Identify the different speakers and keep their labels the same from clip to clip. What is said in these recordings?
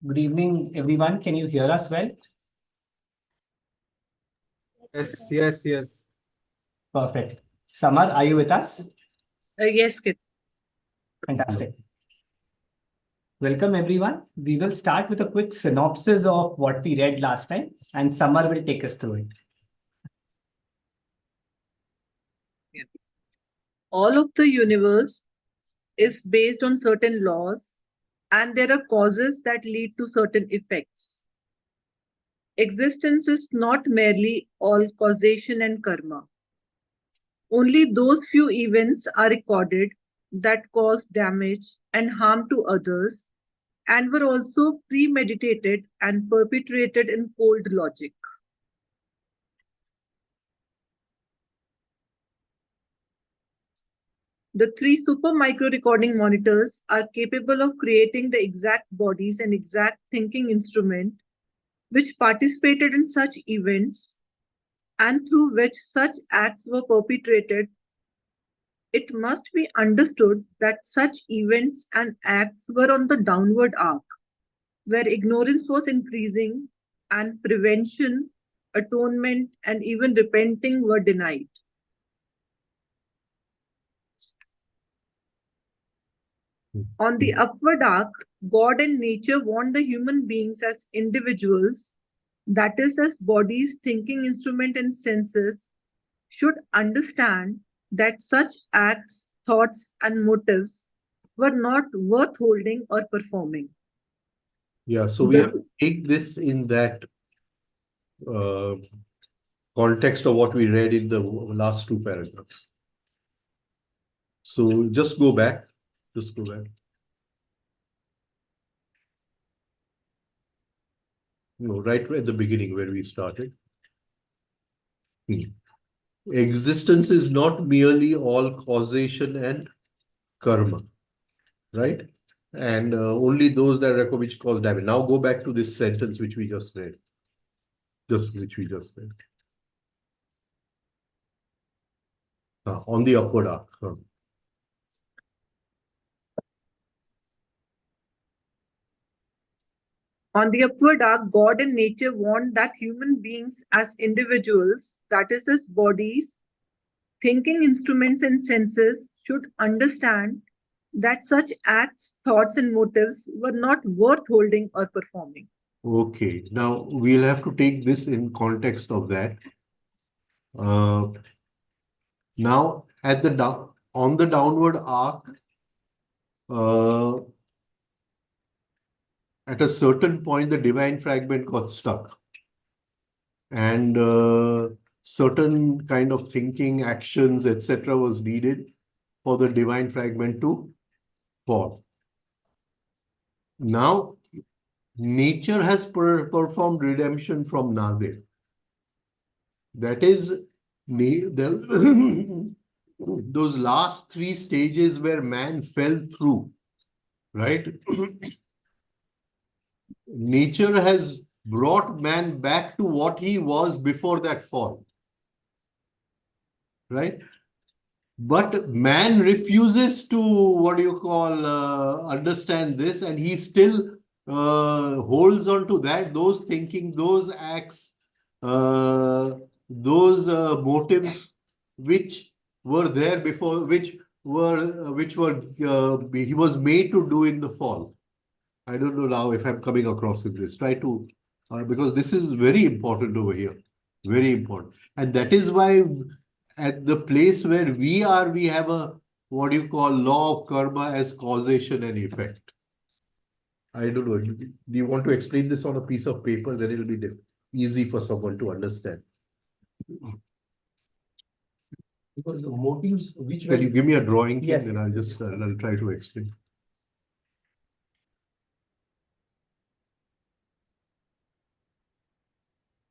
Speaker 1: Good evening, everyone. Can you hear us well?
Speaker 2: Yes.
Speaker 1: Perfect. Samar, are you with us?
Speaker 3: Yes, Kit.
Speaker 1: Fantastic. Welcome, everyone. We will start with a quick synopsis of what we read last time, and Samar will take us through it.
Speaker 3: All of the universe is based on certain laws, and there are causes that lead to certain effects. Existence is not merely all causation and karma. Only those few events are recorded that cause damage and harm to others and were also premeditated and perpetrated in cold logic. The three super micro recording monitors are capable of creating the exact bodies and exact thinking instrument which participated in such events and through which such acts were perpetrated. It must be understood that such events and acts were on the downward arc, where ignorance was increasing and prevention, atonement, and even repenting were denied. On the upward arc, God and nature want the human beings as individuals, that is, as bodies, thinking instrument, and senses, should understand that such acts, thoughts, and motives were not worth holding or performing.
Speaker 2: Yeah, so we have to take this in that uh, context of what we read in the last two paragraphs. So just go back. No, right at the beginning where we started. Existence is not merely all causation and karma, right? And only those that record which cause damage. Now go back to this sentence which we just read. On the upward arc.
Speaker 3: On the upward arc, God and nature want that human beings as individuals, that is, as bodies, thinking instruments, and senses, should understand that such acts, thoughts, and motives were not worth holding or performing.
Speaker 2: Okay, now we'll have to take this in context of that. Now at the on the downward arc, at a certain point, the divine fragment got stuck, and certain kind of thinking, actions, etc., was needed for the divine fragment to fall. Now, nature has performed redemption from Nadir. That is, those last three stages where man fell through, right? Nature has brought man back to what he was before that fall, right? But man refuses to, what do you call, understand this, and he still holds on to that, those thinking, those acts, those motives which were there before, which were he was made to do in the fall. I don't know now if I'm coming across with this. Try to, because this is very important over here, very important, and that is why at the place where we are, we have a what do you call law of karma as causation and effect. I don't know. Do you want to explain this on a piece of paper? Then it'll be easy for someone to understand.
Speaker 1: Because the motives which
Speaker 2: Can you give me a drawing?
Speaker 1: Yes,
Speaker 2: and
Speaker 1: yes,
Speaker 2: I'll try to explain.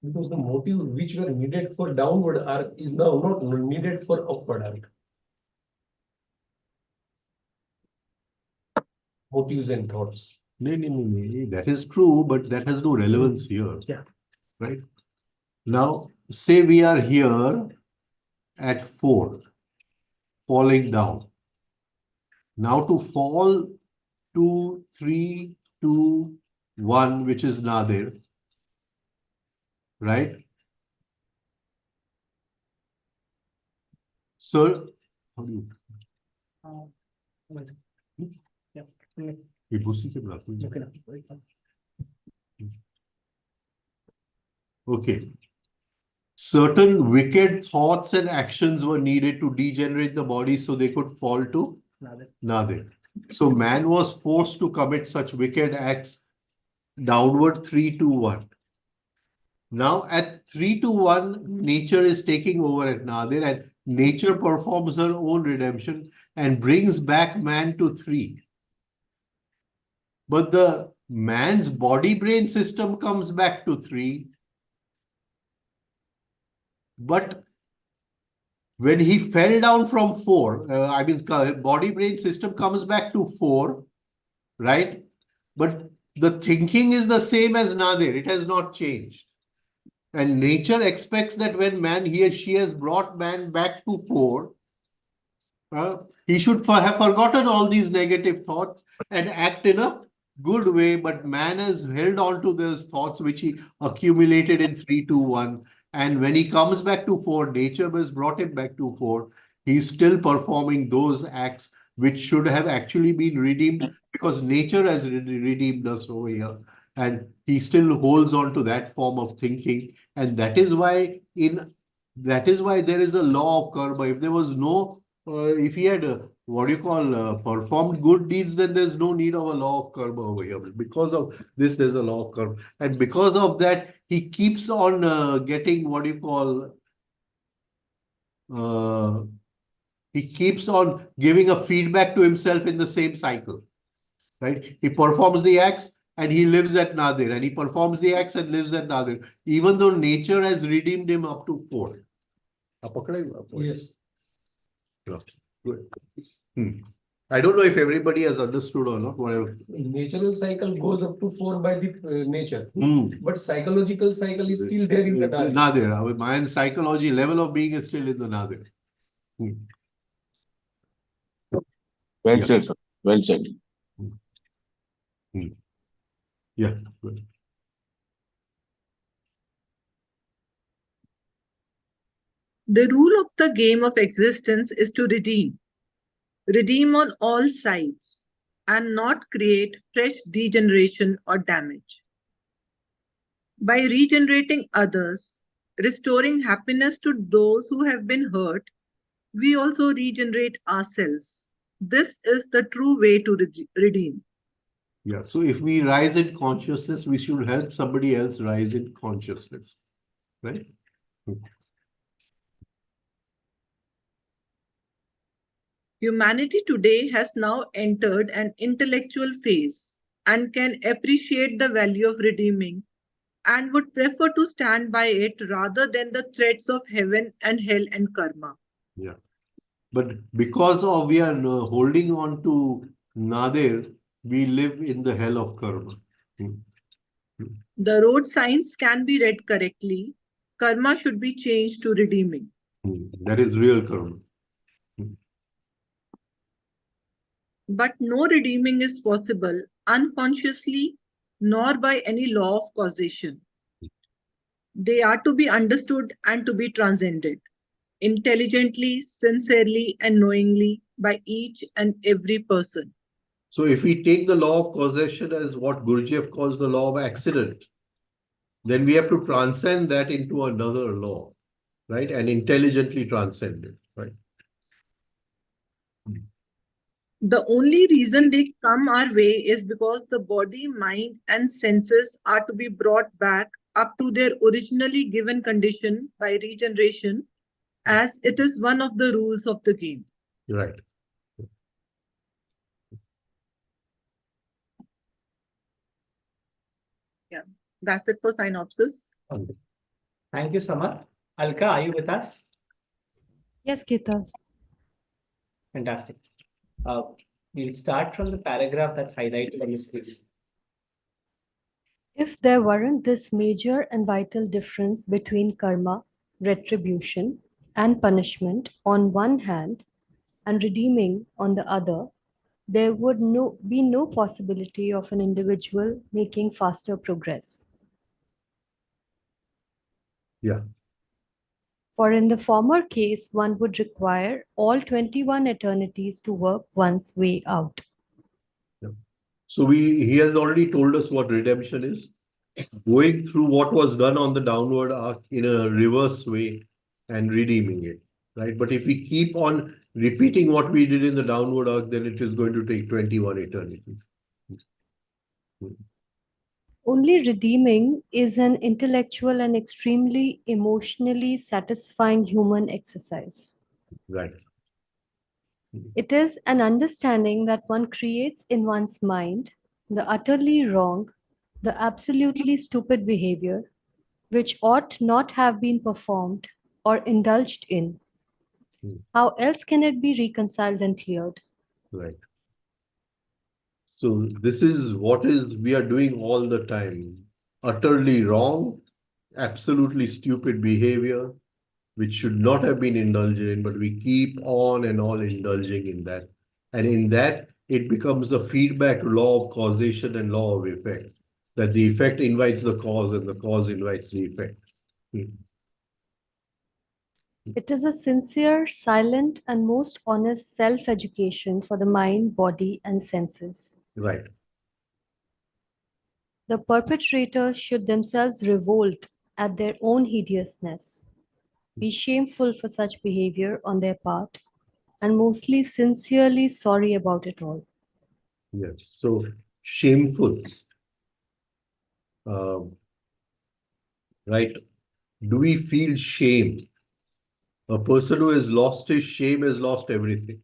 Speaker 4: Because the motive which were needed for downward arc is now not needed for upward arc. Motives and thoughts.
Speaker 2: No. That is true, but that has no relevance here.
Speaker 1: Yeah.
Speaker 2: Right. Now, say we are here at 4, falling down. Now to fall 2, 3, 2, one which is Nadir, right? So, how do you?
Speaker 1: One second. Yeah.
Speaker 2: ये भूसी के बुलाते हैं।
Speaker 1: Look it up.
Speaker 2: Okay. Certain wicked thoughts and actions were needed to degenerate the body so they could fall to Nadir. So man was forced to commit such wicked acts downward 3 to 1. Now at 3 to 1, nature is taking over at Nadir and nature performs her own redemption and brings back man to 3. But the man's body-brain system comes back to 3. But when he fell down from 4, body-brain system comes back to 4, right? But the thinking is the same as Nadir. It has not changed. And nature expects that when she has brought man back to 4, he should have forgotten all these negative thoughts and act in a good way. But man has held on to those thoughts which he accumulated in 3 to 1. And when he comes back to 4, nature has brought him back to 4. He's still performing those acts which should have actually been redeemed because nature has redeemed us over here. And he still holds on to that form of thinking. And that is why there is a law of karma. If there was no, if he had performed good deeds, then there's no need of a law of karma over here. Because of this, there's a law of karma. And because of that, he keeps on getting he keeps on giving a feedback to himself in the same cycle, right? He performs the acts and he lives at Nadir, and he performs the acts and lives at Nadir, even though nature has redeemed him up to 4.
Speaker 4: Yes.
Speaker 2: Good. I don't know if everybody has understood or not. Whatever.
Speaker 4: Natural cycle goes up to 4 by the nature,
Speaker 2: Hmm.
Speaker 4: but psychological cycle is still there in the dark.
Speaker 2: Nadir. Our mind psychology level of being is still in the Nadir.
Speaker 5: Well
Speaker 2: Yeah.
Speaker 5: said, sir. Well said.
Speaker 2: Yeah. Good.
Speaker 3: The rule of the game of existence is to redeem. Redeem on all sides and not create fresh degeneration or damage. By regenerating others, restoring happiness to those who have been hurt, we also regenerate ourselves. This is the true way to redeem.
Speaker 2: Yeah. So if we rise in consciousness, we should help somebody else rise in consciousness. Right?
Speaker 3: Humanity today has now entered an intellectual phase and can appreciate the value of redeeming and would prefer to stand by it rather than the threats of heaven and hell and karma.
Speaker 2: Yeah. But because of we are holding on to Nadir, we live in the hell of karma.
Speaker 3: The road signs can be read correctly. Karma should be changed to redeeming.
Speaker 2: That is real karma.
Speaker 3: But no redeeming is possible unconsciously nor by any law of causation. They are to be understood and to be transcended intelligently, sincerely, and knowingly by each and every person.
Speaker 2: So if we take the law of causation as what Gurdjieff calls the law of accident, then we have to transcend that into another law, right? And intelligently transcend it, right?
Speaker 3: The only reason they come our way is because the body, mind, and senses are to be brought back up to their originally given condition by regeneration, as it is one of the rules of the game.
Speaker 2: Right.
Speaker 3: Yeah, that's it for synopsis.
Speaker 1: Thank you, Samar. Alka, are you with us?
Speaker 6: Yes, Gita.
Speaker 1: Fantastic. We'll start from the paragraph that's highlighted on the screen.
Speaker 6: If there weren't this major and vital difference between karma, retribution, and punishment on one hand, and redeeming on the other, there would be no possibility of an individual making faster progress.
Speaker 2: Yeah.
Speaker 6: For in the former case, one would require all 21 eternities to work one's way out.
Speaker 2: So he has already told us what redemption is. Going through what was done on the downward arc in a reverse way and redeeming it, right? But if we keep on repeating what we did in the downward arc, then it is going to take 21 eternities.
Speaker 6: Only redeeming is an intellectual and extremely emotionally satisfying human exercise.
Speaker 2: Right.
Speaker 6: It is an understanding that one creates in one's mind the utterly wrong, the absolutely stupid behavior which ought not have been performed or indulged in. How else can it be reconciled and cleared?
Speaker 2: Right. So this is what we are doing all the time. Utterly wrong, absolutely stupid behavior, which should not have been indulged in, but we keep on and on indulging in that. And in that, it becomes a feedback law of causation and law of effect, that the effect invites the cause and the cause invites the effect.
Speaker 6: It is a sincere, silent, and most honest self education for the mind, body, and senses.
Speaker 2: Right.
Speaker 6: The perpetrators should themselves revolt at their own hideousness, be shameful for such behavior on their part, and mostly sincerely sorry about it all.
Speaker 2: Yes. So shameful. Right. Do we feel shame? A person who has lost his shame has lost everything.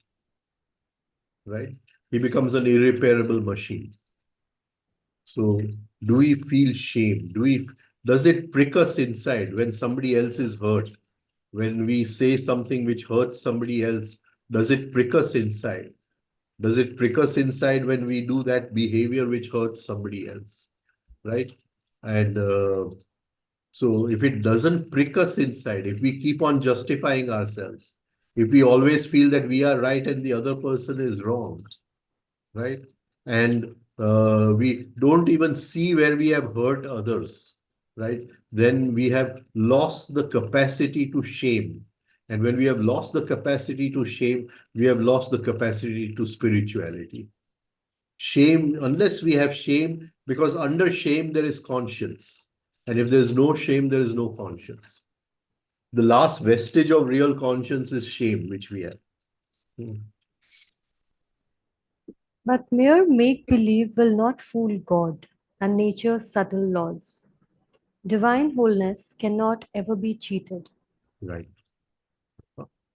Speaker 2: Right? He becomes an irreparable machine. So do we feel shame? Does it prick us inside when somebody else is hurt? When we say something which hurts somebody else, does it prick us inside? Does it prick us inside when we do that behavior which hurts somebody else? Right? And so if it doesn't prick us inside, if we keep on justifying ourselves, if we always feel that we are right and the other person is wrong, right? And we don't even see where we have hurt others, right? Then we have lost the capacity to shame. And when we have lost the capacity to shame, we have lost the capacity to spirituality. Shame, unless we have shame, because under shame there is conscience. And if there's no shame, there is no conscience. The last vestige of real conscience is shame, which we have.
Speaker 6: But mere make believe will not fool God and nature's subtle laws. Divine wholeness cannot ever be cheated.
Speaker 2: Right.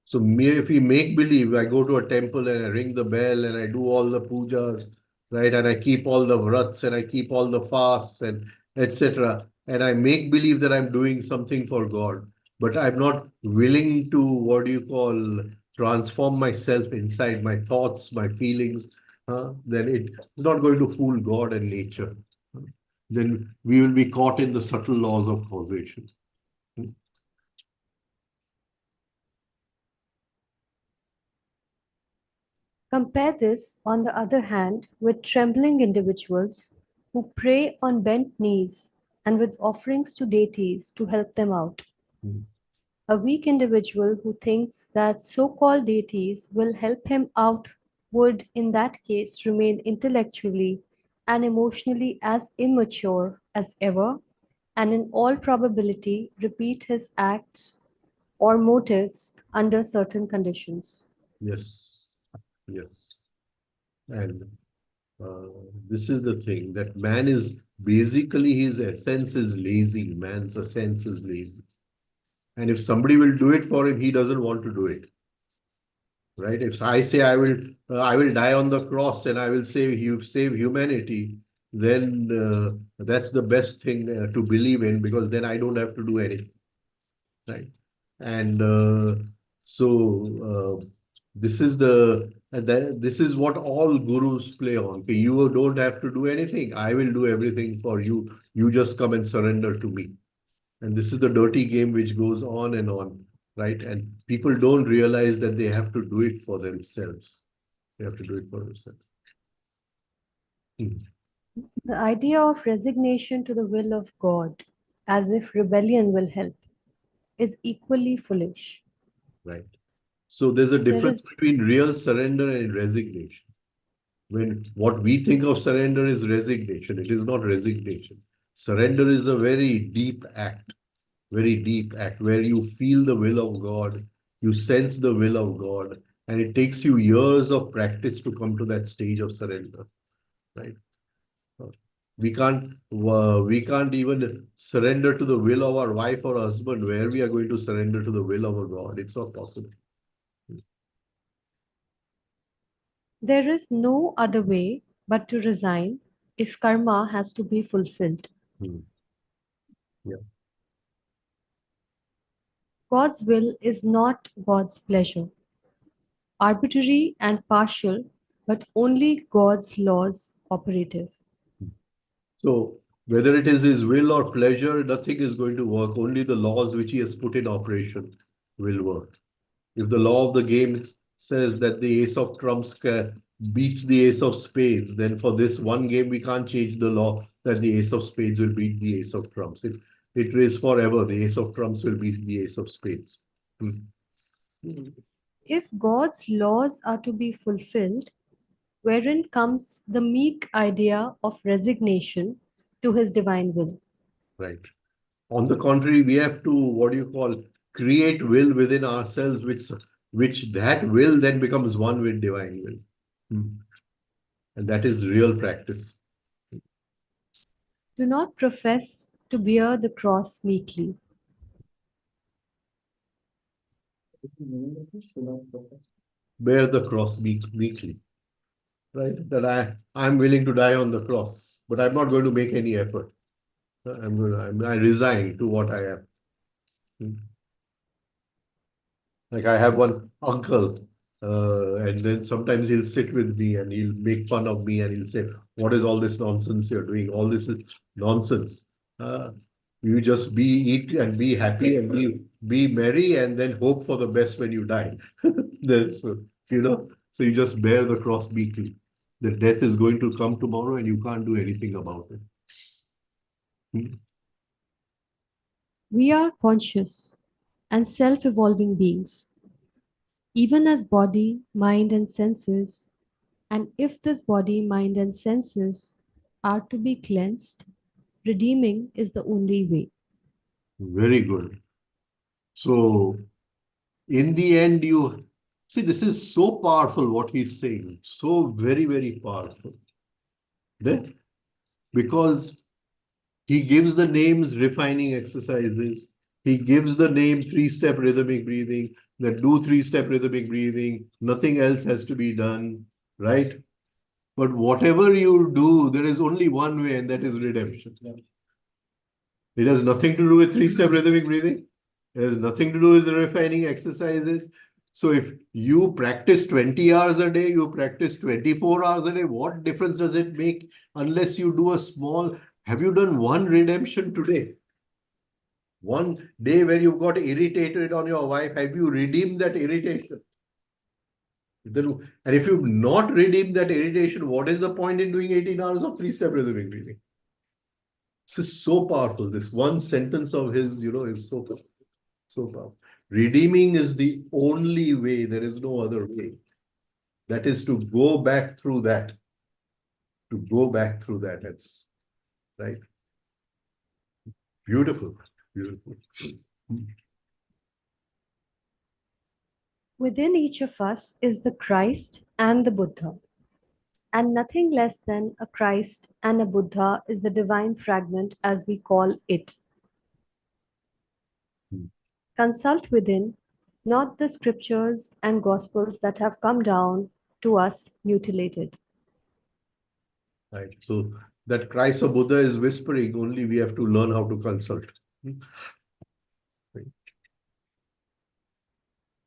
Speaker 2: So if we make believe, I go to a temple and I ring the bell and I do all the pujas, right? And I keep all the vrats and I keep all the fasts and etc. And I make believe that I'm doing something for God, but I'm not willing to, what do you call, transform myself inside, my thoughts, my feelings, then it's not going to fool God and nature. Then we will be caught in the subtle laws of causation.
Speaker 6: Compare this, on the other hand, with trembling individuals who pray on bent knees and with offerings to deities to help them out. A weak individual who thinks that so-called deities will help him out would, in that case, remain intellectually and emotionally as immature as ever, and in all probability repeat his acts or motives under certain conditions.
Speaker 2: Yes, yes. And this is the thing, that man is basically, his essence is lazy. Man's essence is lazy. And if somebody will do it for him, he doesn't want to do it. Right? If I say I will die on the cross and I will save humanity, then that's the best thing to believe in, because then I don't have to do anything. Right? And this is this is what all gurus play on. Okay, you don't have to do anything. I will do everything for you. You just come and surrender to me. And this is the dirty game which goes on and on, right? And people don't realize that they have to do it for themselves. They have to do it for themselves.
Speaker 6: The idea of resignation to the will of God, as if rebellion will help, is equally foolish.
Speaker 2: Right. So there's a
Speaker 6: There
Speaker 2: difference
Speaker 6: is
Speaker 2: between real surrender and resignation. When what we think of surrender is resignation, it is not resignation. Surrender is a very deep act where you feel the will of God, you sense the will of God, and it takes you years of practice to come to that stage of surrender, right? We can't even surrender to the will of our wife or husband, where we are going to surrender to the will of a God. It's not possible.
Speaker 6: there is no other way but to resign if karma has to be fulfilled.
Speaker 2: Hmm. Yeah.
Speaker 6: God's will is not God's pleasure, arbitrary and partial, but only God's laws operative.
Speaker 2: So whether it is his will or pleasure, nothing is going to work. Only the laws which he has put in operation will work. If the law of the game says that the ace of trumps beats the ace of spades, then for this one game, we can't change the law that the ace of spades will beat the ace of trumps. It is forever. The ace of trumps will beat the ace of spades.
Speaker 6: If God's laws are to be fulfilled, wherein comes the meek idea of resignation to his divine will?
Speaker 2: Right. On the contrary, we have to, what do you call, create will within ourselves, which that will then becomes one with divine will. And that is real practice.
Speaker 6: Do not profess to bear the cross meekly.
Speaker 2: Bear the cross meekly, right? That I'm willing to die on the cross, but I'm not going to make any effort. I resign to what I am. Like I have one uncle, and then sometimes he'll sit with me and he'll make fun of me and he'll say, "What is all this nonsense you're doing? All this is nonsense. Uh, you just eat and be happy and be merry and then hope for the best when you die." That's so you just bear the cross meekly. The death is going to come tomorrow and you can't do anything about it.
Speaker 6: We are conscious and self evolving beings, even as body, mind, and senses. And if this body, mind, and senses are to be cleansed, redeeming is the only way.
Speaker 2: Very good. So in the end, you see, this is so powerful what he's saying. So very, very powerful. Right? Because he gives the names refining exercises. He gives the name three-step rhythmic breathing, that do three-step rhythmic breathing. Nothing else has to be done, right? But whatever you do, there is only one way, and that is redemption. It has nothing to do with three-step rhythmic breathing. It has nothing to do with the refining exercises. So if you practice 20 hours a day, you practice 24 hours a day, what difference does it make unless you do a small, have you done one redemption today? One day where you got irritated on your wife, have you redeemed that irritation? And if you've not redeemed that irritation, what is the point in doing 18 hours of three-step rhythmic breathing? This is so powerful. This one sentence of his, is so powerful. So powerful. Redeeming is the only way. There is no other way. That is to go back through that. To go back through that. That's right. Beautiful. Beautiful.
Speaker 6: Within each of us is the Christ and the Buddha, and nothing less than a Christ and a Buddha is the divine fragment as we call it. Consult within, not the scriptures and gospels that have come down to us mutilated.
Speaker 2: Right. So that Christ or Buddha is whispering, only we have to learn how to consult.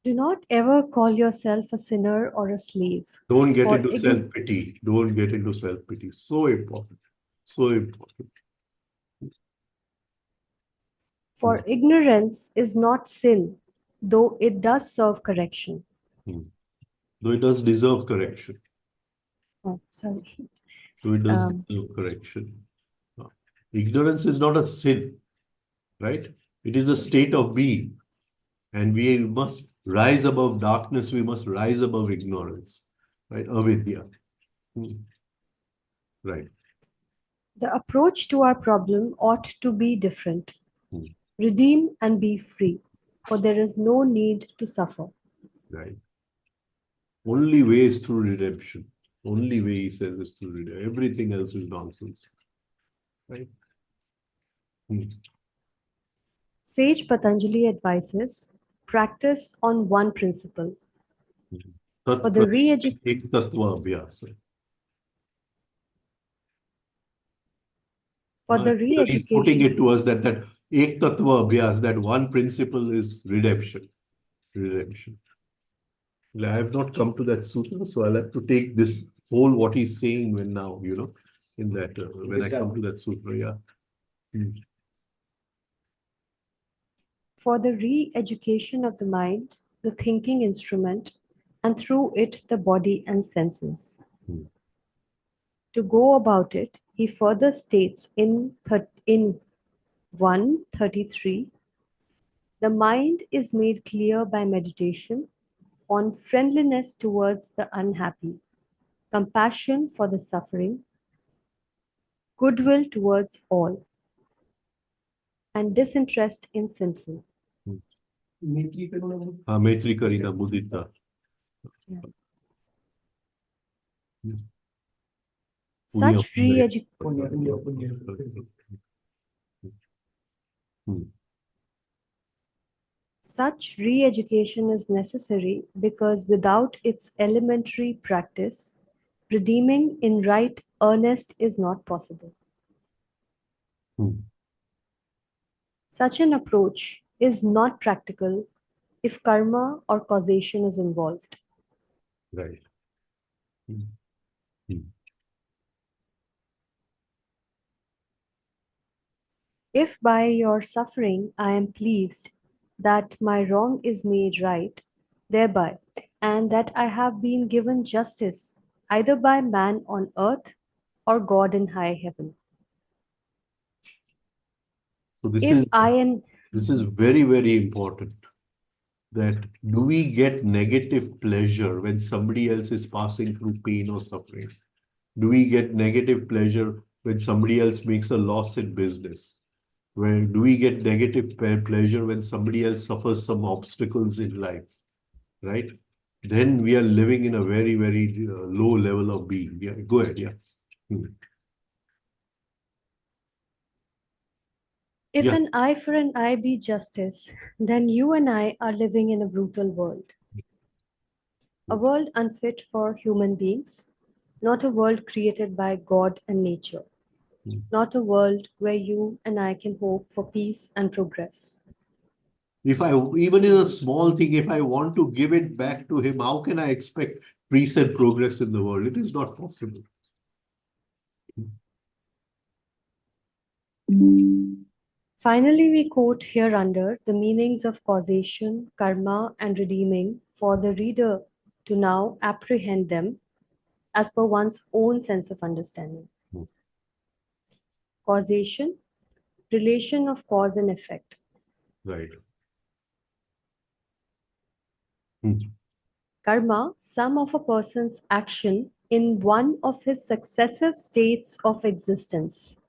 Speaker 6: Do not ever call yourself a sinner or a slave.
Speaker 2: Don't get
Speaker 6: For
Speaker 2: into self-pity. Don't get into self-pity. So important. So important.
Speaker 6: For ignorance is not sin, though it does serve correction.
Speaker 2: Though it does deserve correction.
Speaker 6: Oh, sorry.
Speaker 2: So it does
Speaker 6: Um,
Speaker 2: no correction. Ignorance is not a sin, right? It is a state of being. And we must rise above darkness, we must rise above ignorance, right? Avidya. Right.
Speaker 6: The approach to our problem ought to be different.
Speaker 2: Hmm.
Speaker 6: Redeem and be free, for there is no need to suffer.
Speaker 2: Right. Only way is through redemption. Only way, he says, is through redemption. Everything else is nonsense. Right?
Speaker 6: Sage Patanjali advises practice on one principle. For the re-education
Speaker 2: Ek tattva abhyasa. He's putting it to us that ek tattva abhyas, that one principle is redemption. Redemption. I have not come to that sutra, so I'll have to take this whole what he's saying when now, in that when I come to that sutra, yeah.
Speaker 6: For the re-education of the mind, the thinking instrument, and through it the body and senses. To go about it, he further states in 133, the mind is made clear by meditation on friendliness towards the unhappy, compassion for the suffering, goodwill towards all, and disinterest in sinful.
Speaker 2: Maitri Karina Mudita.
Speaker 6: Yeah.
Speaker 2: Punya
Speaker 6: Such re-education Such re-education is necessary because without its elementary practice, redeeming in right earnest is not possible. Such an approach is not practical if karma or causation is involved.
Speaker 2: Right.
Speaker 6: If by your suffering I am pleased that my wrong is made right thereby, and that I have been given justice either by man on earth or God in high heaven.
Speaker 2: So this
Speaker 6: If
Speaker 2: is this is very, very important. That do we get negative pleasure when somebody else is passing through pain or suffering? Do we get negative pleasure when somebody else makes a loss in business? Where do we get negative pleasure when somebody else suffers some obstacles in life? Right? Then we are living in a very, very low level of being. Yeah, go ahead. Yeah.
Speaker 6: If an eye for an eye be justice, then you and I are living in a brutal world. A world unfit for human beings, not a world created by God and nature, not a world where you and I can hope for peace and progress.
Speaker 2: If I, even in a small thing, if I want to give it back to him, how can I expect peace and progress in the world? It is not possible.
Speaker 6: Finally, we quote hereunder the meanings of causation, karma, and redeeming for the reader to now apprehend them as per one's own sense of understanding. Causation, relation of cause and effect.
Speaker 2: Right.
Speaker 6: Karma, sum of a person's action in one of his successive states of existence.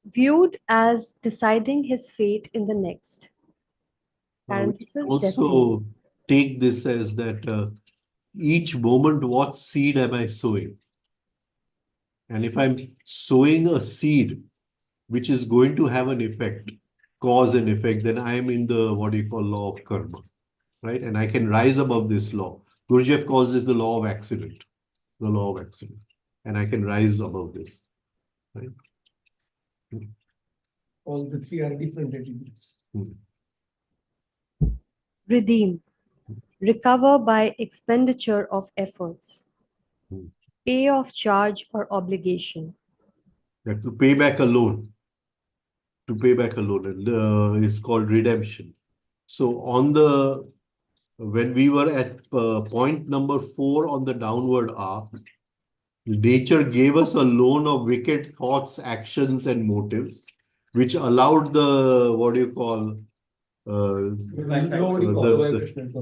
Speaker 6: Viewed as deciding his fate in the next. Parenthesis, destiny.
Speaker 2: Also take this as that each moment, what seed am I sowing? And if I'm sowing a seed which is going to have an effect, cause and effect, then I am in the what you call law of karma, right? And I can rise above this law. Gurdjieff calls this the law of accident, the law of accident, and I can rise above this, right?
Speaker 4: All the three are different attributes.
Speaker 6: Redeem, recover by expenditure of efforts. Pay off charge or obligation.
Speaker 2: That to pay back a loan, and it's called redemption. So on the when we were at point number 4 on the downward arc, nature gave us a loan of wicked thoughts, actions, and motives, which allowed the, what do you call, the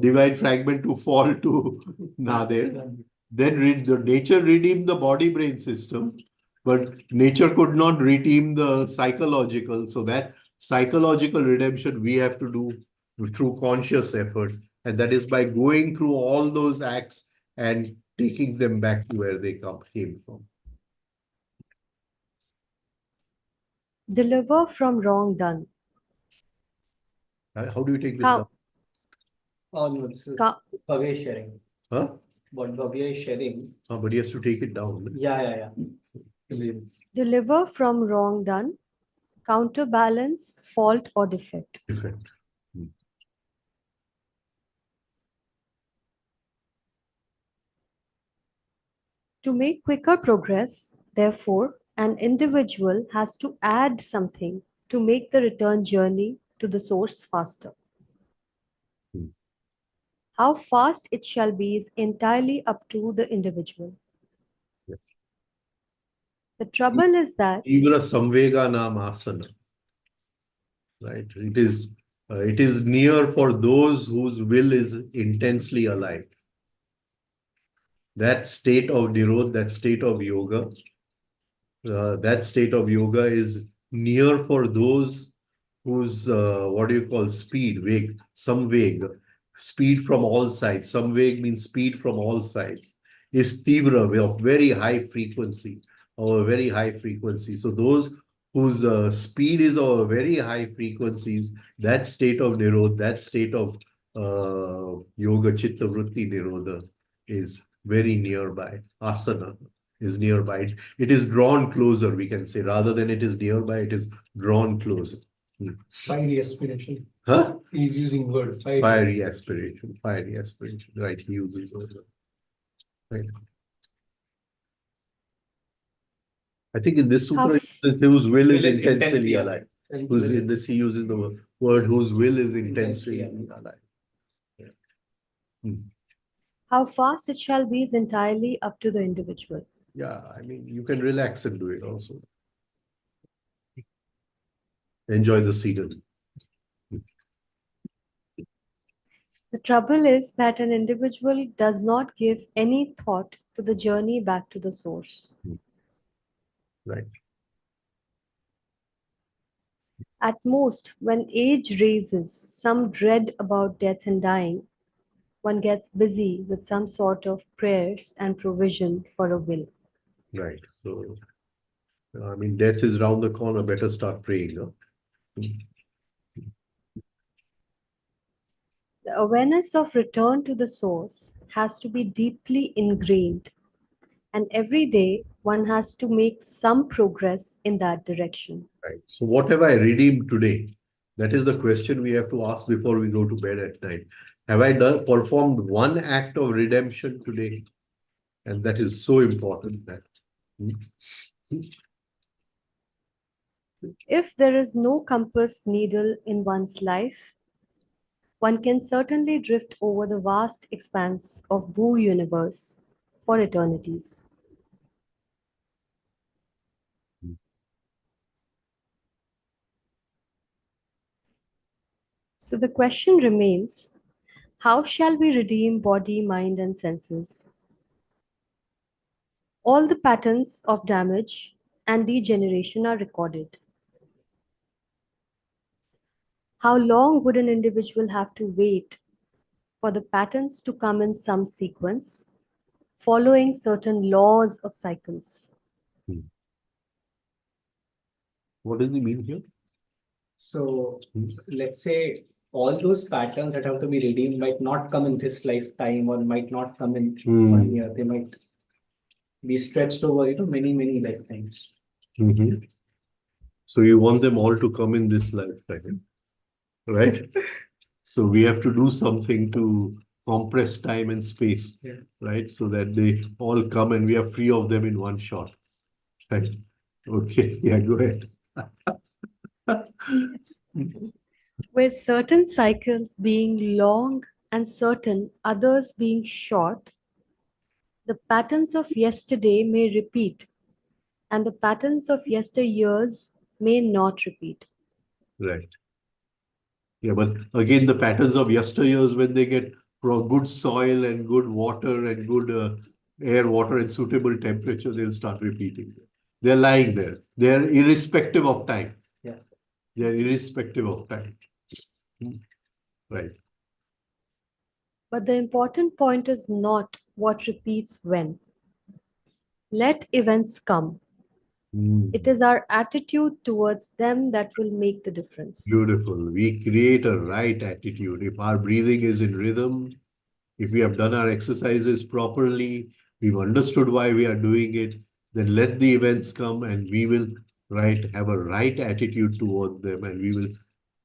Speaker 2: divine fragment to fall to Nadir. Then the nature redeemed the body-brain system, but nature could not redeem the psychological. So that psychological redemption we have to do through conscious effort. And that is by going through all those acts and taking them back to where they came from.
Speaker 6: Deliver from wrong done.
Speaker 2: How do you take this
Speaker 6: Ka-
Speaker 2: down?
Speaker 1: Oh, no, this is
Speaker 6: Ka-
Speaker 1: Bhavya is sharing.
Speaker 2: Huh?
Speaker 1: What Bhavya is sharing.
Speaker 2: But he has to take it down.
Speaker 1: Yeah.
Speaker 6: Deliver from wrong done. Counterbalance fault or defect.
Speaker 2: Different.
Speaker 6: To make quicker progress, therefore, an individual has to add something to make the return journey to the source faster. How fast it shall be is entirely up to the individual.
Speaker 2: Yes.
Speaker 6: The trouble is that
Speaker 2: Ivra samvega nam asana. Right. It is near for those whose will is intensely alive. That state of Nirod, that state of yoga, is near for those whose, what do you call, speed, veg, samveg, speed from all sides. Samveg means speed from all sides. Is tivra, of very high frequency, or very high frequency. So those whose speed is of very high frequencies, that state of Nirod, that state of yoga, chitta, vritti, nirodha is very nearby. Asana is nearby. It is drawn closer, we can say, rather than it is nearby, it is drawn closer.
Speaker 4: Fiery aspiration.
Speaker 2: Huh?
Speaker 4: He's using word
Speaker 2: Fiery aspiration. Fiery aspiration. Right, he uses those. Right. I think in this sutra, whose will is intensely alive. Who's in this, he uses the word whose will is intensely alive.
Speaker 6: how fast it shall be is entirely up to the individual.
Speaker 2: Yeah, I mean, you can relax and do it also. Enjoy the scenery.
Speaker 6: The trouble is that an individual does not give any thought to the journey back to the source.
Speaker 2: Right.
Speaker 6: At most, when age raises some dread about death and dying, one gets busy with some sort of prayers and provision for a will.
Speaker 2: Right. So, I mean, death is round the corner. Better start praying. Huh?
Speaker 6: The awareness of return to the source has to be deeply ingrained, and every day one has to make some progress in that direction.
Speaker 2: Right. So, what have I redeemed today? That is the question we have to ask before we go to bed at night. Have I performed one act of redemption today? And that is so important. That.
Speaker 6: If there is no compass needle in one's life, one can certainly drift over the vast expanse of Boo universe for eternities. So the question remains, how shall we redeem body, mind, and senses? All the patterns of damage and degeneration are recorded. How long would an individual have to wait for the patterns to come in some sequence, following certain laws of cycles?
Speaker 2: What does he mean here?
Speaker 1: So let's say all those patterns that have to be redeemed might not come in this lifetime or might not come in 1 year. They might be stretched over, many lifetimes.
Speaker 2: So you want them all to come in this lifetime, right? So we have to do something to compress time and space, right? So that they all come and we are free of them in one shot. Right? Okay, yeah, go ahead.
Speaker 6: With certain cycles being long and certain others being short, the patterns of yesterday may repeat, and the patterns of yesteryears may not repeat.
Speaker 2: Right. Yeah, but again, the patterns of yesteryears, when they get good soil and good water and good air, water and suitable temperature, they'll start repeating. They're lying there. They're irrespective of time.
Speaker 1: Yeah.
Speaker 2: They're irrespective of time. Right.
Speaker 6: But the important point is not what repeats when. Let events come. It is our attitude towards them that will make the difference.
Speaker 2: Beautiful. We create a right attitude. If our breathing is in rhythm, if we have done our exercises properly, we've understood why we are doing it, then let the events come and we will have a right attitude toward them, and we will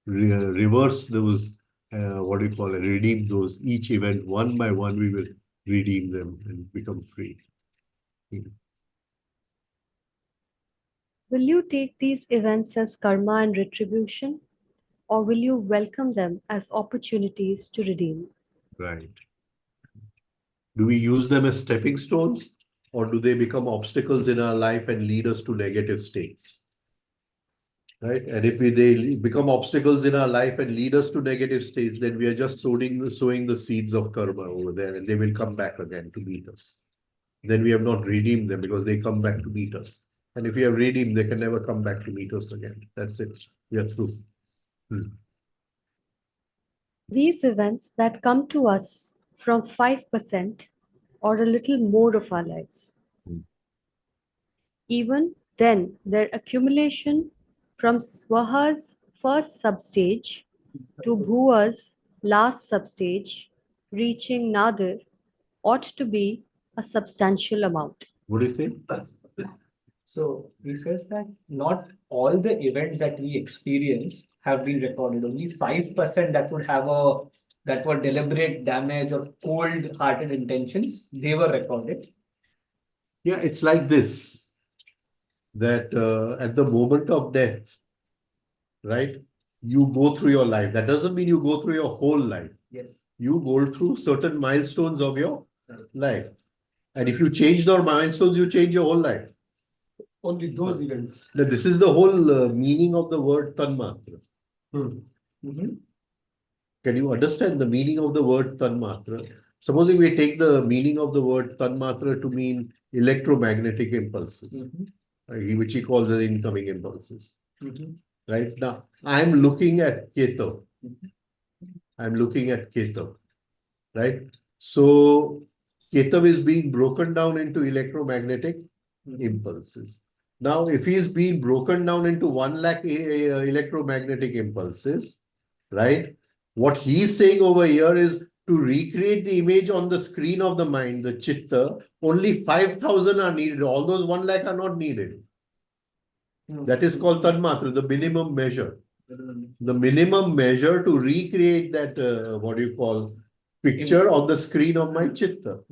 Speaker 2: reverse those, what do you call it, redeem those, each event one by one, we will redeem them and become free.
Speaker 6: Will you take these events as karma and retribution, or will you welcome them as opportunities to redeem?
Speaker 2: Right. Do we use them as stepping stones, or do they become obstacles in our life and lead us to negative states? Right? And if they become obstacles in our life and lead us to negative states, then we are just sowing the seeds of karma over there, and they will come back again to meet us. Then we have not redeemed them because they come back to meet us. And if we have redeemed, they can never come back to meet us again. That's it. We are through.
Speaker 6: These events that come to us from 5% or a little more of our lives. Even then, their accumulation from Swaha's first substage to Bhuva's last substage, reaching Nadir, ought to be a substantial amount.
Speaker 2: What do you say?
Speaker 1: So he says that not all the events that we experience have been recorded. Only 5% that were deliberate damage or cold-hearted intentions, they were recorded.
Speaker 2: Yeah, it's like this, that at the moment of death, right, you go through your life. That doesn't mean you go through your whole life.
Speaker 1: Yes.
Speaker 2: You go through certain milestones of your life. And if you change those milestones, you change your whole life.
Speaker 4: Only those events.
Speaker 2: Now, this is the whole meaning of the word tanmatra. Can you understand the meaning of the word tanmatra? Supposing we take the meaning of the word tanmatra to mean electromagnetic impulses, which he calls as incoming impulses. Right now, I'm looking at Keto. I'm looking at Keto. Right? So, Keto is being broken down into electromagnetic impulses. Now, if he is being broken down into 1 lakh electromagnetic impulses, right? What he's saying over here is to recreate the image on the screen of the mind, the chitta, only 5,000 are needed. All those 1 lakh are not needed. That is called tanmatra, the minimum measure. The minimum measure to recreate that, what do you call, picture on the screen of my chitta.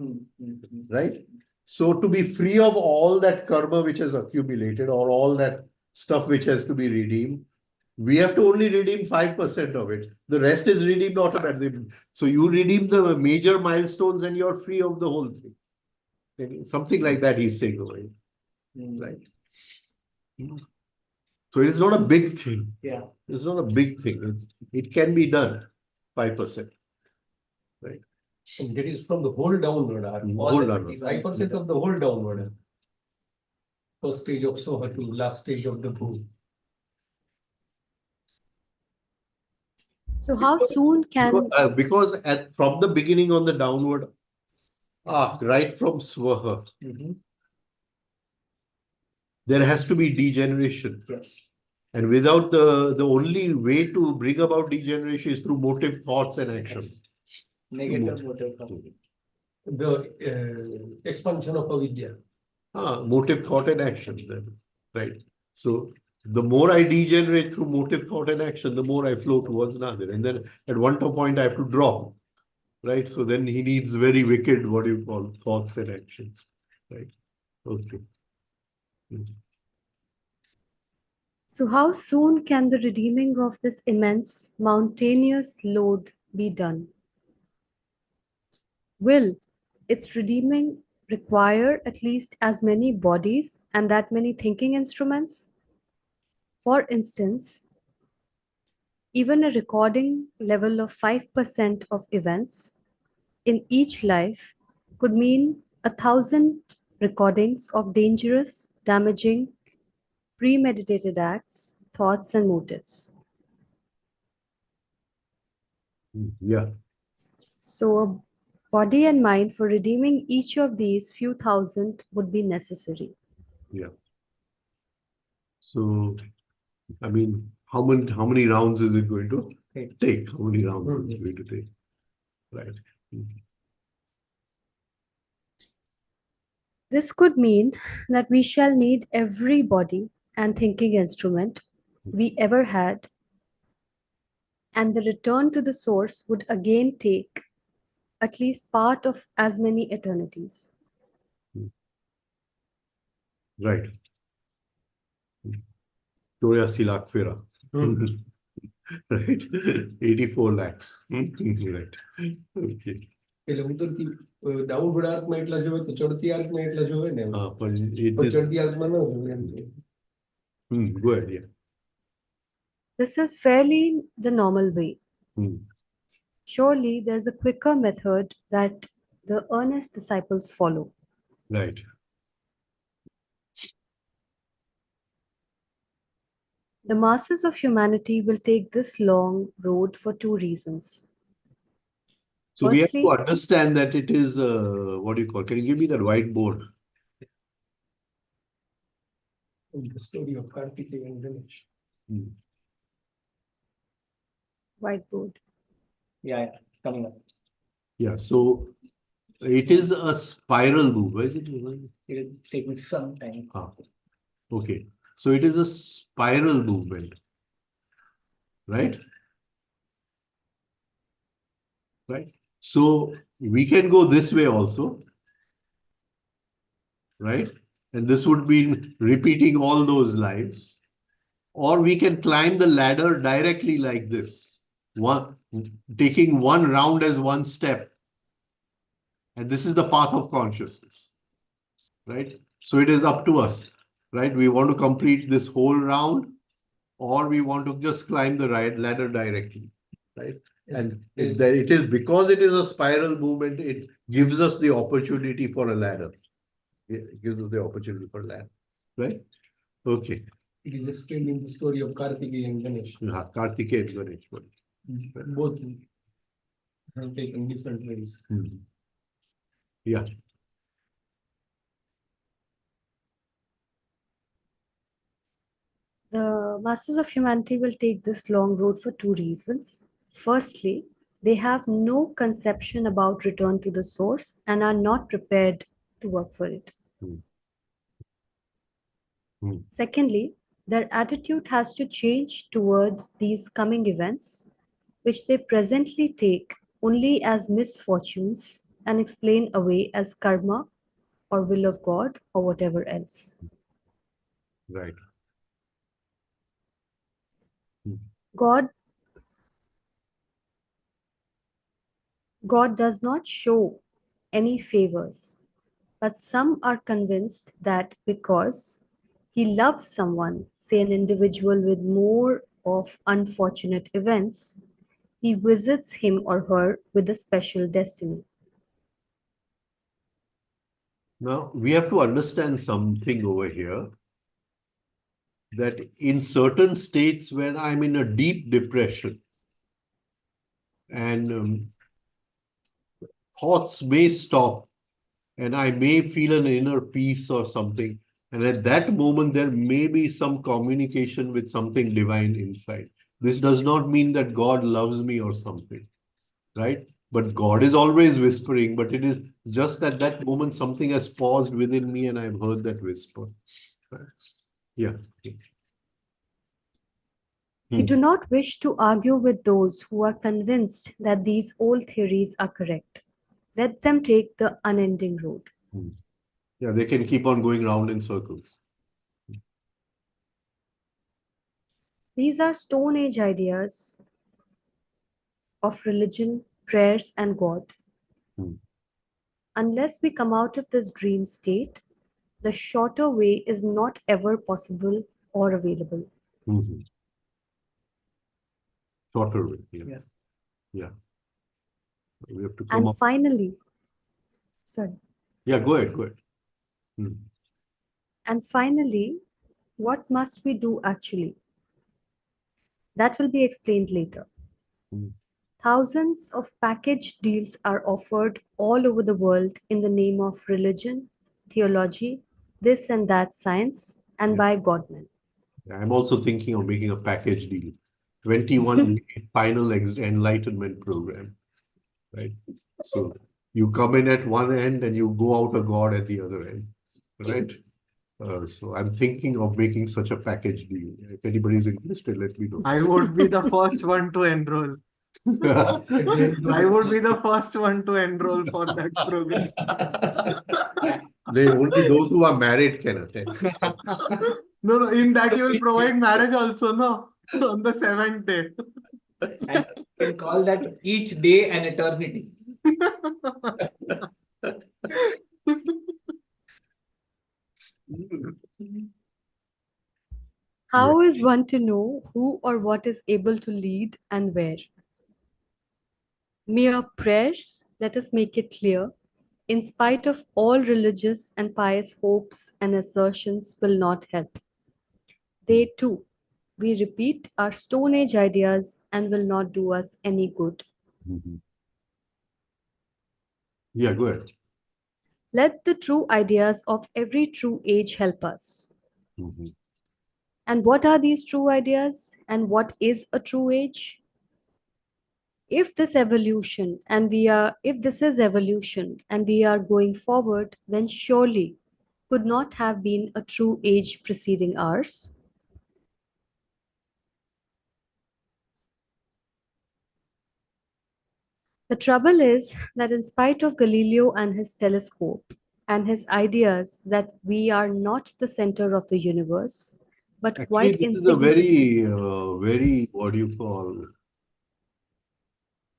Speaker 2: Right? So to be free of all that karma which has accumulated, or all that stuff which has to be redeemed, we have to only redeem 5% of it. The rest is redeemed automatically. So you redeem the major milestones and you're free of the whole thing. Something like that he's saying over here. Right? So it is not a big thing.
Speaker 1: Yeah.
Speaker 2: It's not a big thing. It can be done. 5%. Right?
Speaker 4: And that is from the whole downward.
Speaker 2: Whole downward.
Speaker 4: 5% of the whole downward. First stage of Soha to last stage of the Bhu.
Speaker 6: So how soon can
Speaker 2: because from the beginning on the downward arc, right from Swaha, there has to be degeneration.
Speaker 1: Yes.
Speaker 2: And without the only way to bring about degeneration is through motive, thoughts, and actions.
Speaker 1: Negative motive.
Speaker 4: The expansion of avidya.
Speaker 2: Motive, thought, and action. Then, right? So the more I degenerate through motive, thought, and action, the more I flow towards Nadir. And then at one point I have to drop. Right? So then he needs very wicked, what you call, thoughts and actions. Right? Okay.
Speaker 6: So how soon can the redeeming of this immense mountainous load be done? Will its redeeming require at least as many bodies and that many thinking instruments? For instance, even a recording level of 5% of events in each life could mean 1,000 recordings of dangerous, damaging, premeditated acts, thoughts, and motives.
Speaker 2: Yeah.
Speaker 6: So, a body and mind for redeeming each of these few thousand would be necessary.
Speaker 2: Yeah. So, I mean, how many rounds is it going to take? How many rounds is it going to take? Right.
Speaker 6: This could mean that we shall need every body and thinking instrument we ever had, and the return to the source would again take at least part of as many eternities.
Speaker 2: Right. Chorasi lakh fera. Right. 84 lakhs. Right. Okay.
Speaker 4: એટલે ઉત્તરથી downward આર્કમાં એટલા જોવે તો ચડતી આર્કમાં એટલા જોવે ને
Speaker 2: But it
Speaker 4: પણ
Speaker 2: is.
Speaker 4: ચડતી આર્કમાં ન જોવે એમ છે.
Speaker 2: Go ahead. Yeah.
Speaker 6: This is fairly the normal way.
Speaker 2: Hmm.
Speaker 6: Surely there's a quicker method that the earnest disciples follow.
Speaker 2: Right.
Speaker 6: The masses of humanity will take this long road for two reasons.
Speaker 2: So we have
Speaker 6: Firstly,
Speaker 2: to understand that it is, what do you call? Can you give me that whiteboard?
Speaker 4: The story of Kartikeya and Ganesh.
Speaker 6: whiteboard.
Speaker 1: Yeah, it's coming up.
Speaker 2: Yeah. So it is a spiral move. Where is it?
Speaker 1: It will take me some time.
Speaker 2: Okay. So it is a spiral movement. Right? Right. So we can go this way also. Right? And this would be repeating all those lives. Or we can climb the ladder directly like this. Taking one round as one step. And this is the path of consciousness. Right? So it is up to us. Right? We want to complete this whole round, or we want to just climb the ladder directly. Right? And it is because it is a spiral movement, it gives us the opportunity for a ladder. It gives us the opportunity for a ladder. Right? Okay.
Speaker 4: It is explained in the story of Kartikeya and Ganesh.
Speaker 2: Kartikeya and Ganesh.
Speaker 4: Both have taken different ways.
Speaker 2: Yeah.
Speaker 6: The masses of humanity will take this long road for two reasons. Firstly, they have no conception about return to the source and are not prepared to work for it. Secondly, their attitude has to change towards these coming events, which they presently take only as misfortunes and explain away as karma or will of God or whatever else.
Speaker 2: Right.
Speaker 6: God does not show any favors, but some are convinced that because he loves someone, say an individual with more of unfortunate events, he visits him or her with a special destiny.
Speaker 2: Now we have to understand something over here, that in certain states when I'm in a deep depression and thoughts may stop and I may feel an inner peace or something, and at that moment there may be some communication with something divine inside. This does not mean that God loves me or something, right? But God is always whispering, but it is just at that moment something has paused within me and I've heard that whisper. Yeah.
Speaker 6: We do not wish to argue with those who are convinced that these old theories are correct. Let them take the unending road.
Speaker 2: Yeah, they can keep on going round in circles.
Speaker 6: These are Stone Age ideas of religion, prayers, and God. unless we come out of this dream state, the shorter way is not ever possible or available.
Speaker 2: Mhm. Shorter way. Yeah.
Speaker 1: Yes.
Speaker 2: Yeah. We have to come
Speaker 6: And
Speaker 2: up.
Speaker 6: finally, sorry,
Speaker 2: Yeah, go ahead. Go ahead. Hmm.
Speaker 6: and finally, what must we do actually? That will be explained later.
Speaker 2: Hmm.
Speaker 6: Thousands of package deals are offered all over the world in the name of religion, theology, this and that science, and
Speaker 2: Yeah.
Speaker 6: by Godmen.
Speaker 2: I'm also thinking of making a package deal. 21 final enlightenment program, right? So you come in at one end and you go out a god at the other end, right? So I'm thinking of making such a package deal. If anybody's interested, let me know.
Speaker 7: I would be the first one to enroll. I would be the first one to enroll for that program.
Speaker 2: Only those who are married can attend.
Speaker 7: No, no, in that you will provide marriage also, no? On the seventh day.
Speaker 1: And you can call that each day an eternity.
Speaker 6: How is one to know who or what is able to lead and where? Mere prayers, let us make it clear, in spite of all religious and pious hopes and assertions, will not help. They too, we repeat, are Stone Age ideas and will not do us any good.
Speaker 2: Mhm. Yeah, go ahead.
Speaker 6: Let the true ideas of every true age help us.
Speaker 2: Mhm.
Speaker 6: And what are these true ideas? And what is a true age? If this is evolution and we are going forward, then surely could not have been a true age preceding ours. The trouble is that in spite of Galileo and his telescope and his ideas that we are not the center of the universe, but
Speaker 2: Actually,
Speaker 6: quite
Speaker 2: this is a
Speaker 6: insignificant.
Speaker 2: very, what do you call,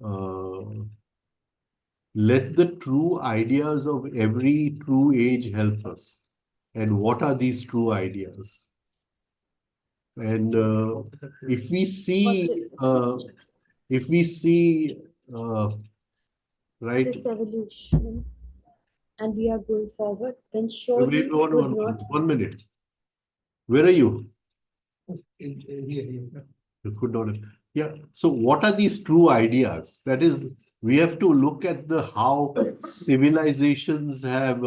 Speaker 2: uh, let the true ideas of every true age help us. And what are these true ideas? And if we see,
Speaker 6: What is
Speaker 2: if we see, right,
Speaker 6: this evolution and we are going forward, then
Speaker 2: wait,
Speaker 6: surely could not.
Speaker 2: 1 minute. Where are you?
Speaker 4: Here.
Speaker 2: You could not have. Yeah. So what are these true ideas? That is, we have to look at the how civilizations have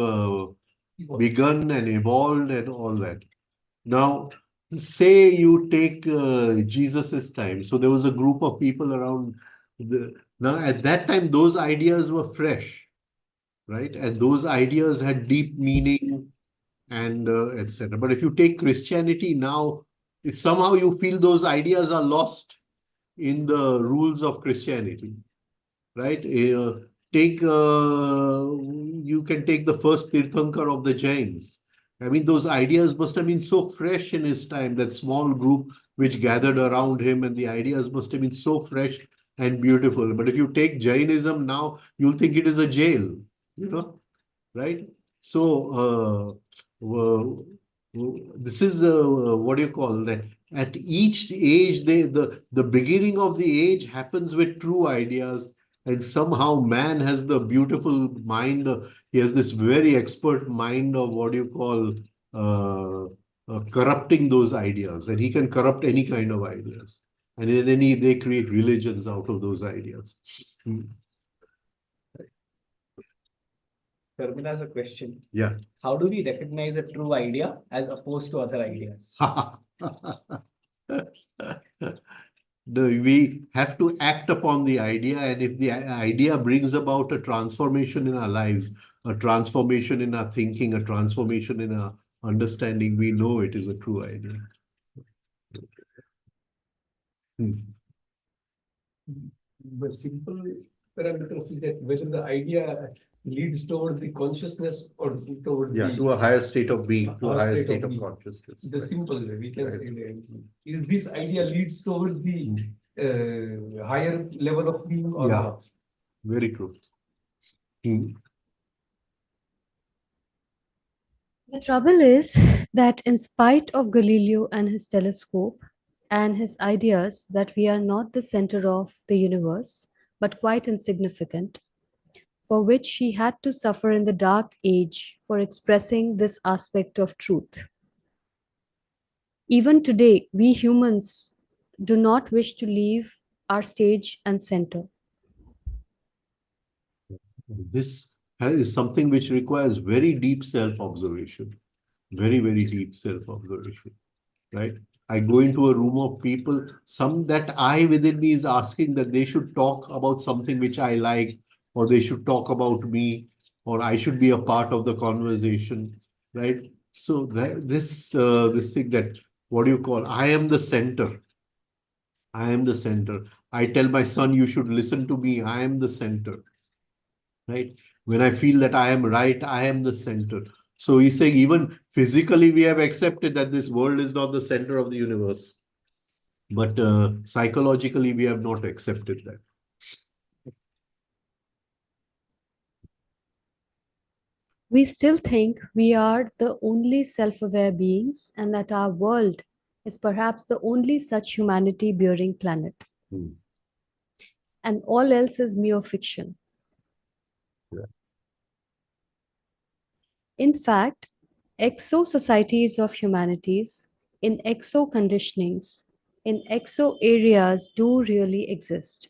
Speaker 2: begun and evolved and all that. Now, say you take Jesus's time. So there was a group of people around now at that time, those ideas were fresh, right? And those ideas had deep meaning and etc. But if you take Christianity now, it's somehow you feel those ideas are lost in the rules of Christianity, right? You can take the first Tirthankar of the Jains. I mean, those ideas must have been so fresh in his time, that small group which gathered around him, and the ideas must have been so fresh and beautiful. But if you take Jainism now, you'll think it is a jail, right? So, this is what do you call that? At each age, the beginning of the age happens with true ideas, and somehow man has the beautiful mind. He has this very expert mind of what do you call corrupting those ideas, and he can corrupt any kind of ideas, and then they create religions out of those ideas.
Speaker 1: Sharmila has a question.
Speaker 2: Yeah.
Speaker 1: How do we recognize a true idea as opposed to other ideas?
Speaker 2: We have to act upon the idea, and if the idea brings about a transformation in our lives, a transformation in our thinking, a transformation in our understanding, we know it is a true idea.
Speaker 4: The simple parameters is that whether the idea leads toward the consciousness or toward
Speaker 2: Yeah,
Speaker 4: the
Speaker 2: to a higher state of being, to a
Speaker 4: higher
Speaker 2: higher
Speaker 4: state
Speaker 2: state
Speaker 4: of
Speaker 2: of
Speaker 4: being.
Speaker 2: consciousness.
Speaker 4: The
Speaker 2: Right.
Speaker 4: simple way we can
Speaker 2: Right.
Speaker 4: say that is this idea leads towards the higher level of being or
Speaker 2: Yeah.
Speaker 4: not.
Speaker 2: Very true.
Speaker 6: The trouble is that, in spite of Galileo and his telescope and his ideas that we are not the center of the universe, but quite insignificant, for which he had to suffer in the Dark Age for expressing this aspect of truth. Even today, we humans do not wish to leave our stage and center.
Speaker 2: This is something which requires very deep self-observation, very, very deep self-observation, right? I go into a room of people, some that I within me is asking that they should talk about something which I like, or they should talk about me, or I should be a part of the conversation, right? So this thing that, what do you call? I am the center. I am the center. I tell my son, you should listen to me. I am the center, right? When I feel that I am right, I am the center. So he's saying even physically, we have accepted that this world is not the center of the universe. But psychologically, we have not accepted that.
Speaker 6: We still think we are the only self aware beings and that our world is perhaps the only such humanity bearing planet,
Speaker 2: Hmm.
Speaker 6: and all else is mere fiction.
Speaker 2: Yeah.
Speaker 6: In fact, exo societies of humanities, in exo conditionings, in exo areas do really exist.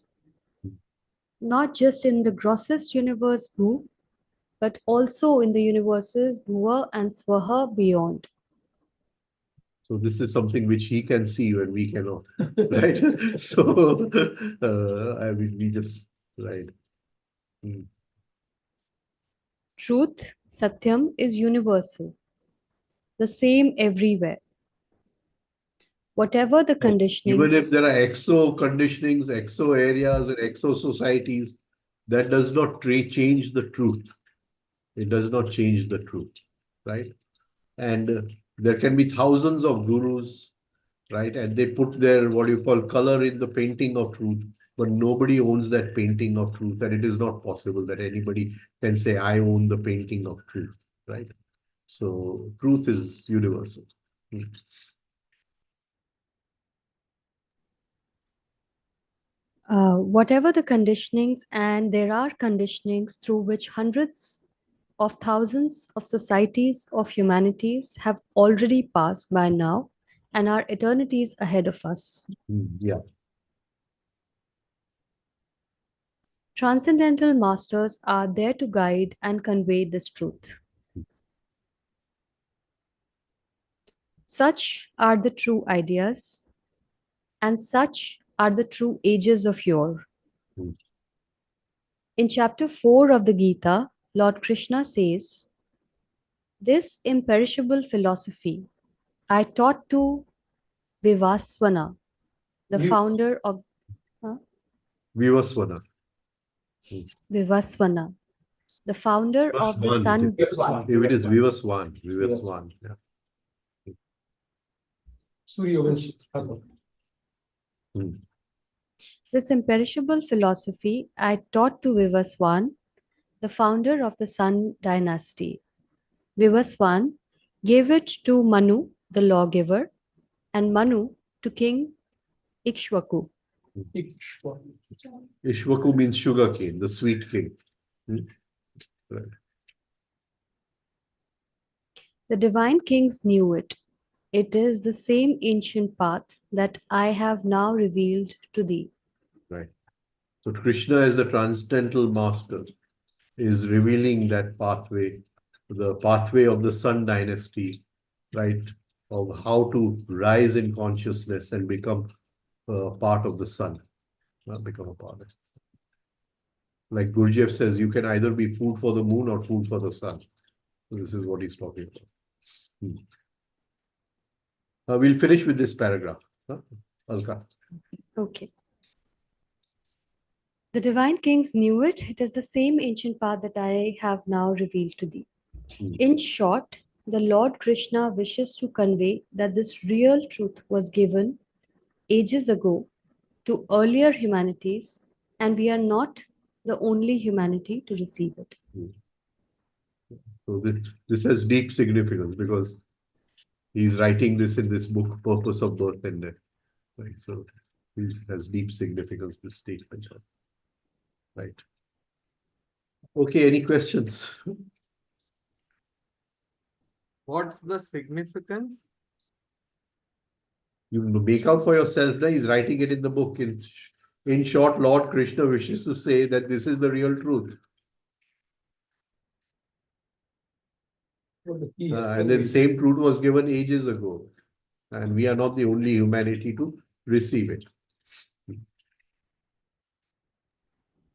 Speaker 6: Not just in the grossest universe Bhu, but also in the universes Bhuva and Swaha beyond.
Speaker 2: So this is something which he can see when we cannot, right? So I mean, we just, right. Hmm.
Speaker 6: Truth, Satyam, is universal, the same everywhere. Whatever the
Speaker 2: Even if
Speaker 6: conditionings,
Speaker 2: there are exo conditionings, exo areas, and exo societies, that does not change the truth. It does not change the truth, right? And there can be thousands of gurus, right? And they put their, what you call, color in the painting of truth, but nobody owns that painting of truth. And it is not possible that anybody can say, I own the painting of truth, right? So truth is universal. Hmm.
Speaker 6: whatever the conditionings, and there are conditionings through which hundreds of thousands of societies of humanities have already passed by now and are eternities ahead of us.
Speaker 2: Yeah.
Speaker 6: Transcendental masters are there to guide and convey this truth. Such are the true ideas, and such are the true ages of yore.
Speaker 2: Hmm.
Speaker 6: In chapter 4 of the Gita, Lord Krishna says, this imperishable philosophy I taught to Vivaswana, the founder of
Speaker 2: Vivaswana.
Speaker 6: Vivaswana, the founder of the
Speaker 2: Vivaswan.
Speaker 6: sun.
Speaker 2: If it is Vivaswan, Vivaswan. Yeah.
Speaker 4: Suryavanshi Sthapan.
Speaker 2: Hmm.
Speaker 6: This imperishable philosophy I taught to Vivaswan, the founder of the Sun dynasty. Vivaswan gave it to Manu, the lawgiver, and Manu to King Ikshvaku.
Speaker 4: Ikshvaku.
Speaker 2: Ishwaku means sugar cane, the sweet king. Hmm. Right.
Speaker 6: The divine kings knew it. It is the same ancient path that I have now revealed to thee.
Speaker 2: Right. So Krishna as the transcendental master is revealing that pathway, the pathway of the Sun dynasty, right? Of how to rise in consciousness and become part of the sun, become a part of the sun. Like Gurdjieff says, you can either be food for the moon or food for the sun. So this is what he's talking about. We'll finish with this paragraph. Alka.
Speaker 6: Okay. The divine kings knew it. It is the same ancient path that I have now revealed to thee. In short, the Lord Krishna wishes to convey that this real truth was given ages ago to earlier humanities, and we are not the only humanity to receive it.
Speaker 2: So this has deep significance because he's writing this in this book, Purpose of Birth and Death. Right. So this has deep significance, this statement. Right. Okay, any questions?
Speaker 7: What's the significance?
Speaker 2: You make out for yourself. Now he's writing it in the book. In short, Lord Krishna wishes to say that this is the real truth. And then same truth was given ages ago. And we are not the only humanity to receive it.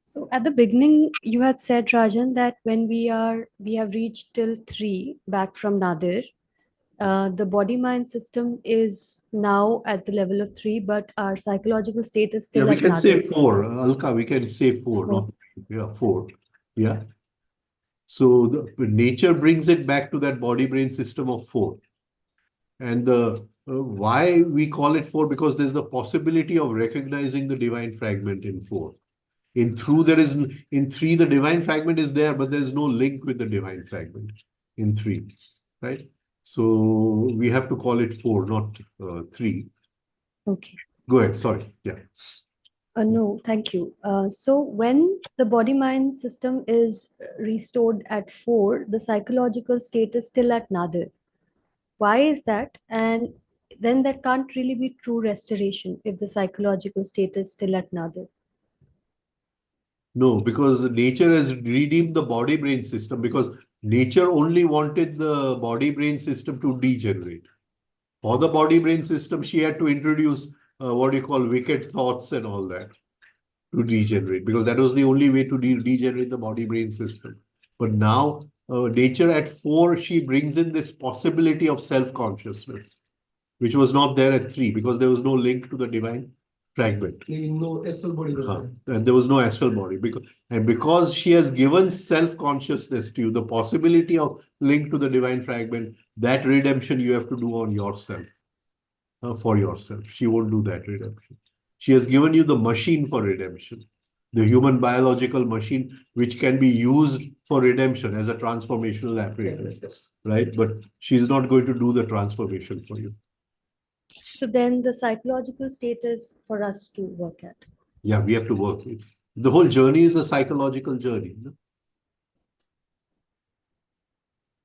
Speaker 6: So at the beginning, you had said, Rajan, that when we have reached till 3 back from Nadir, the body-mind system is now at the level of 3, but our psychological state is
Speaker 2: Yeah,
Speaker 6: still
Speaker 2: we
Speaker 6: at
Speaker 2: can say
Speaker 6: Nadir.
Speaker 2: 4. Alka, we can say 4.
Speaker 6: Four.
Speaker 2: Yeah, 4. Yeah. So the nature brings it back to that body-brain system of 4. And the why we call it 4, because there's the possibility of recognizing the divine fragment in 4. In 3, the divine fragment is there, but there's no link with the divine fragment in 3, right? So we have to call it 4, not 3.
Speaker 6: Okay.
Speaker 2: Go ahead. Sorry. Yeah.
Speaker 6: No, thank you. So when the body-mind system is restored at 4, the psychological state is still at Nadir. Why is that? And then that can't really be true restoration if the psychological state is still at Nadir.
Speaker 2: No, because nature has redeemed the body-brain system, because nature only wanted the body-brain system to degenerate. For the body-brain system, she had to introduce what you call wicked thoughts and all that to degenerate, because that was the only way to degenerate the body-brain system. But now, nature at 4, she brings in this possibility of self-consciousness, which was not there at 3, because there was no link to the divine fragment.
Speaker 4: No astral body was there.
Speaker 2: And there was no astral body. Because she has given self-consciousness to you, the possibility of link to the divine fragment, that redemption you have to do on yourself, for yourself. She won't do that redemption. She has given you the machine for redemption, the human biological machine, which can be used for redemption as a transformational apparatus,
Speaker 1: Yes.
Speaker 2: right? But she's not going to do the transformation for you.
Speaker 6: So then the psychological state is for us to work at.
Speaker 2: Yeah, we have to work. The whole journey is a psychological journey. No?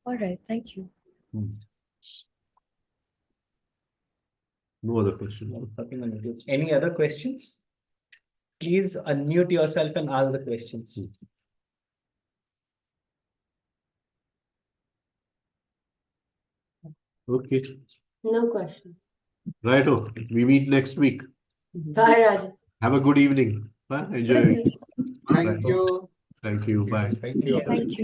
Speaker 6: All right, thank you.
Speaker 2: No other question.
Speaker 1: Nothing on YouTube. Any other questions? Please unmute yourself and ask the questions.
Speaker 2: Okay.
Speaker 8: No questions.
Speaker 2: Righto. We meet next week.
Speaker 8: Bye, Rajan.
Speaker 2: Have a good evening. Enjoy.
Speaker 8: Thank you.
Speaker 7: Thank you.
Speaker 2: Thank you. Bye.
Speaker 4: Thank you.
Speaker 6: Thank you.